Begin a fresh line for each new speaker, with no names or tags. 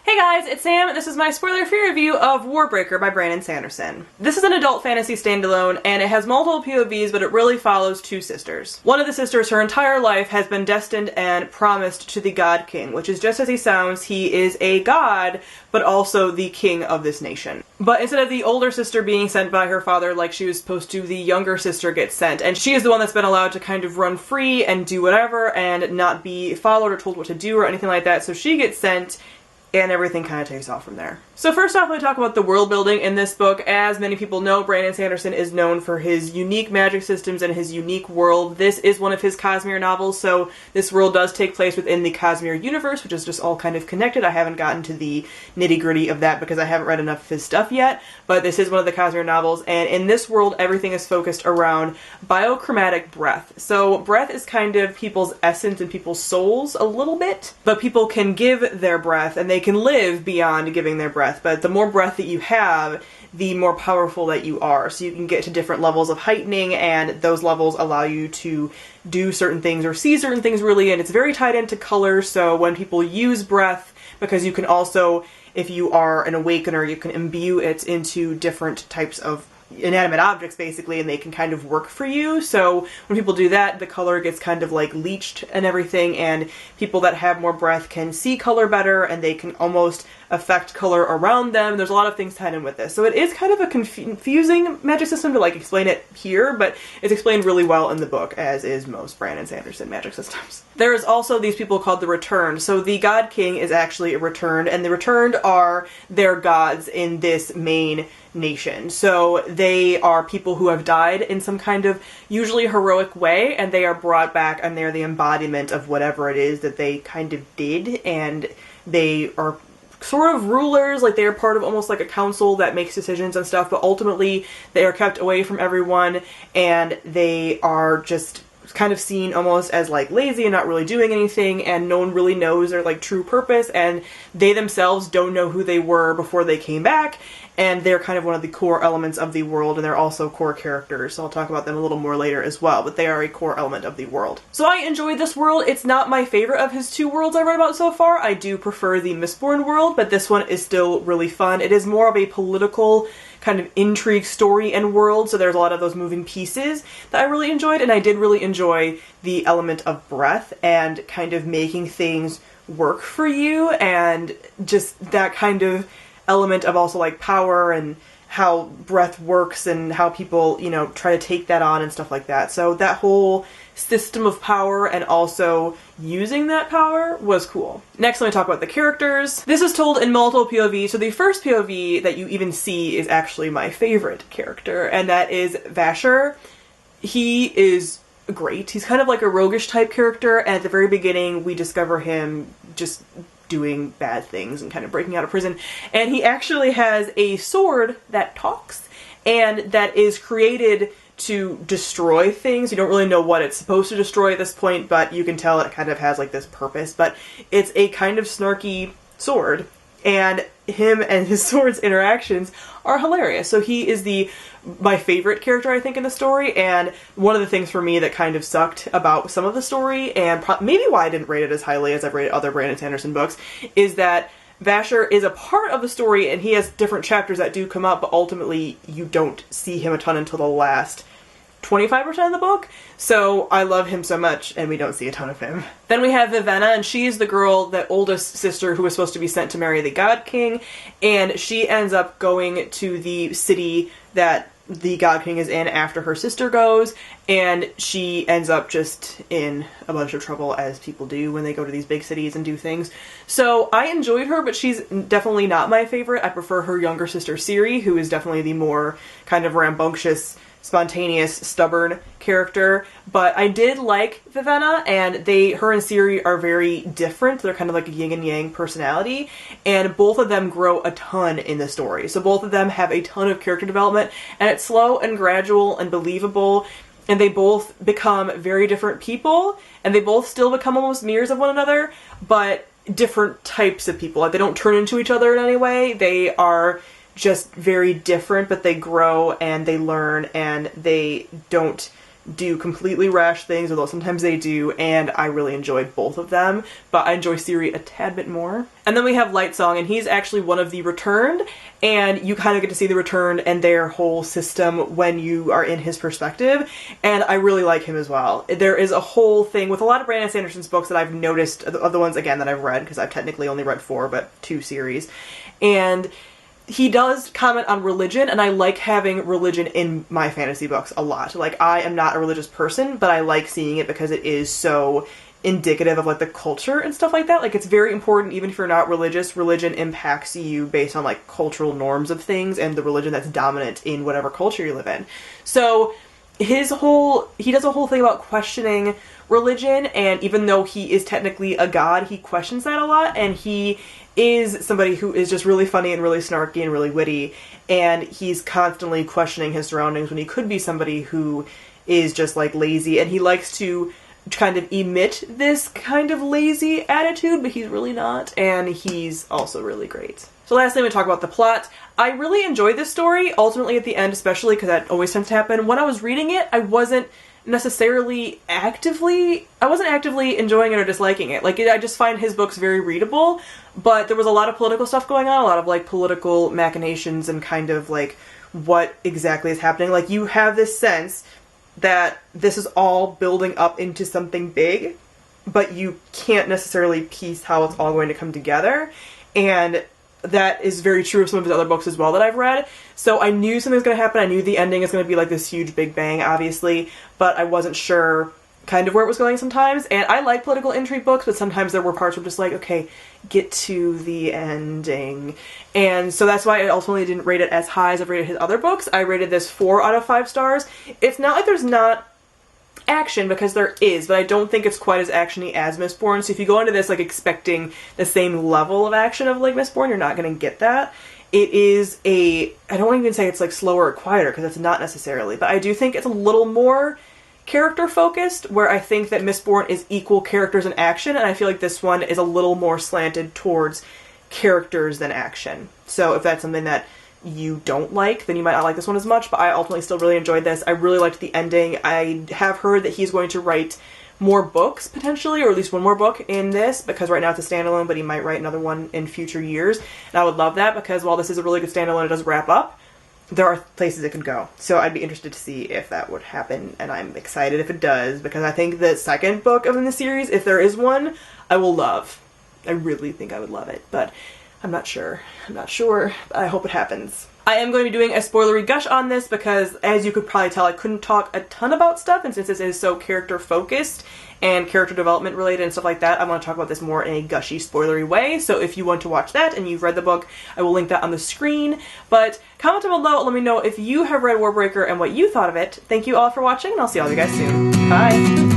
Hey guys, it's Sam. This is my spoiler-free review of Warbreaker by Brandon Sanderson. This is an adult fantasy standalone, and it has multiple POVs, but it really follows two sisters. One of the sisters, her entire life, has been destined and promised to the God King, which is just as he sounds. He is a god, but also the king of this nation. But instead of the older sister being sent by her father like she was supposed to, the younger sister gets sent, and she is the one that's been allowed to kind of run free and do whatever and not be followed or told what to do or anything like that, so she gets sent, and everything kind of takes off from there. So first off, let me talk about the world building in this book. As many people know, Brandon Sanderson is known for his unique magic systems and his unique world. This is one of his Cosmere novels, so this world does take place within the Cosmere universe, which is just all kind of connected. I haven't gotten to the nitty-gritty of that because I haven't read enough of his stuff yet, but this is one of the Cosmere novels, and in this world, everything is focused around biochromatic breath. So breath is kind of people's essence and people's souls a little bit, but people can give their breath, and they can live beyond giving their breath, but the more breath that you have, the more powerful that you are. So you can get to different levels of heightening, and those levels allow you to do certain things or see certain things really, and it's very tied into color. So when people use breath, because you can also, if you are an awakener, you can imbue it into different types of inanimate objects basically, and they can kind of work for you. So when people do that, the color gets kind of like leached and everything, and people that have more breath can see color better, and they can almost affect color around them. There's a lot of things tied in with this. So it is kind of a confusing magic system to like explain it here, but it's explained really well in the book, as is most Brandon Sanderson magic systems. There is also these people called the Returned. So the God King is actually a Returned, and the Returned are their gods in this main nation. So they are people who have died in some kind of usually heroic way, and they are brought back, and they're the embodiment of whatever it is that they kind of did, and they are sort of rulers, like they are part of almost like a council that makes decisions and stuff, but ultimately they are kept away from everyone, and they are just kind of seen almost as like lazy and not really doing anything, and no one really knows their like true purpose, and they themselves don't know who they were before they came back, and they're kind of one of the core elements of the world, and they're also core characters, so I'll talk about them a little more later as well, but they are a core element of the world. So I enjoyed this world. It's not my favorite of his two worlds I've read about so far. I do prefer the Mistborn world, but this one is still really fun. It is more of a political kind of intrigue story and world, so there's a lot of those moving pieces that I really enjoyed, and I did really enjoy the element of breath and kind of making things work for you, and just that kind of element of also like power and how breath works and how people, you know, try to take that on and stuff like that. So that whole system of power and also using that power was cool. Next, let me talk about the characters. This is told in multiple POVs, so the first POV that you even see is actually my favorite character, and that is Vasher. He is great. He's kind of like a roguish type character, and at the very beginning we discover him just doing bad things and kind of breaking out of prison, and he actually has a sword that talks and that is created to destroy things. You don't really know what it's supposed to destroy at this point, but you can tell it kind of has like this purpose, but it's a kind of snarky sword, and him and his sword's interactions are hilarious. So he is my favorite character, I think, in the story, and one of the things for me that kind of sucked about some of the story, and maybe why I didn't rate it as highly as I've rated other Brandon Sanderson books, is that Vasher is a part of the story, and he has different chapters that do come up, but ultimately you don't see him a ton until the last 25% of the book, so I love him so much, and we don't see a ton of him. Then we have Venna, and she's the girl, the oldest sister, who was supposed to be sent to marry the God King, and she ends up going to the city that the God King is in after her sister goes, and she ends up just in a bunch of trouble, as people do when they go to these big cities and do things. So I enjoyed her, but she's definitely not my favorite. I prefer her younger sister Ciri, who is definitely the more kind of rambunctious, spontaneous, stubborn character, but I did like Venna, and her and Ciri are very different. They're kind of like a yin and yang personality, and both of them grow a ton in the story. So both of them have a ton of character development, and it's slow and gradual and believable, and they both become very different people, and they both still become almost mirrors of one another, but different types of people. Like, they don't turn into each other in any way. They are just very different, but they grow and they learn, and they don't do completely rash things, although sometimes they do, and I really enjoyed both of them, but I enjoy Siri a tad bit more. And then we have Lightsong, and he's actually one of the Returned, and you kind of get to see the Returned and their whole system when you are in his perspective, and I really like him as well. There is a whole thing with a lot of Brandon Sanderson's books that I've noticed, of the ones, again, that I've read, because I've technically only read 4, but 2 series, and he does comment on religion, and I like having religion in my fantasy books a lot. Like, I am not a religious person, but I like seeing it because it is so indicative of, like, the culture and stuff like that. Like, it's very important, even if you're not religious, religion impacts you based on, like, cultural norms of things and the religion that's dominant in whatever culture you live in. So, he does a whole thing about questioning religion, and even though he is technically a god, he questions that a lot, and he is somebody who is just really funny and really snarky and really witty, and he's constantly questioning his surroundings when he could be somebody who is just, like, lazy, and he likes to kind of emit this kind of lazy attitude, but he's really not, and he's also really great. So lastly, I'm going to talk about the plot. I really enjoyed this story, ultimately at the end, especially because that always tends to happen. When I was reading it, I wasn't actively enjoying it or disliking it. Like, I just find his books very readable, but there was a lot of political stuff going on, a lot of, like, political machinations and kind of, like, what exactly is happening. Like, you have this sense that this is all building up into something big, but you can't necessarily piece how it's all going to come together, and that is very true of some of his other books as well that I've read. So I knew something was going to happen. I knew the ending is going to be like this huge big bang, obviously, but I wasn't sure kind of where it was going sometimes. And I like political intrigue books, but sometimes there were parts where I'm just like, okay, get to the ending. And so that's why I ultimately didn't rate it as high as I've rated his other books. I rated this 4 out of 5 stars. It's not like there's not action, because there is, but I don't think it's quite as actiony as Mistborn. So if you go into this, like, expecting the same level of action of, like, Mistborn, you're not going to get that. It is I don't even say it's, like, slower or quieter, because it's not necessarily, but I do think it's a little more character focused, where I think that Mistborn is equal characters and action, and I feel like this one is a little more slanted towards characters than action. So if that's something that you don't like, then you might not like this one as much, but I ultimately still really enjoyed this. I really liked the ending. I have heard that he's going to write more books, potentially, or at least one more book in this, because right now it's a standalone, but he might write another one in future years, and I would love that, because while this is a really good standalone, it does wrap up, there are places it could go. So I'd be interested to see if that would happen, and I'm excited if it does, because I think the second book of the series, if there is one, I will love. I really think I would love it, but I'm not sure. I hope it happens. I am going to be doing a spoilery gush on this because, as you could probably tell, I couldn't talk a ton about stuff, and since this is so character focused and character development related and stuff like that, I want to talk about this more in a gushy, spoilery way. So if you want to watch that and you've read the book, I will link that on the screen. But comment down below, let me know if you have read Warbreaker and what you thought of it. Thank you all for watching, and I'll see all of you guys soon. Bye!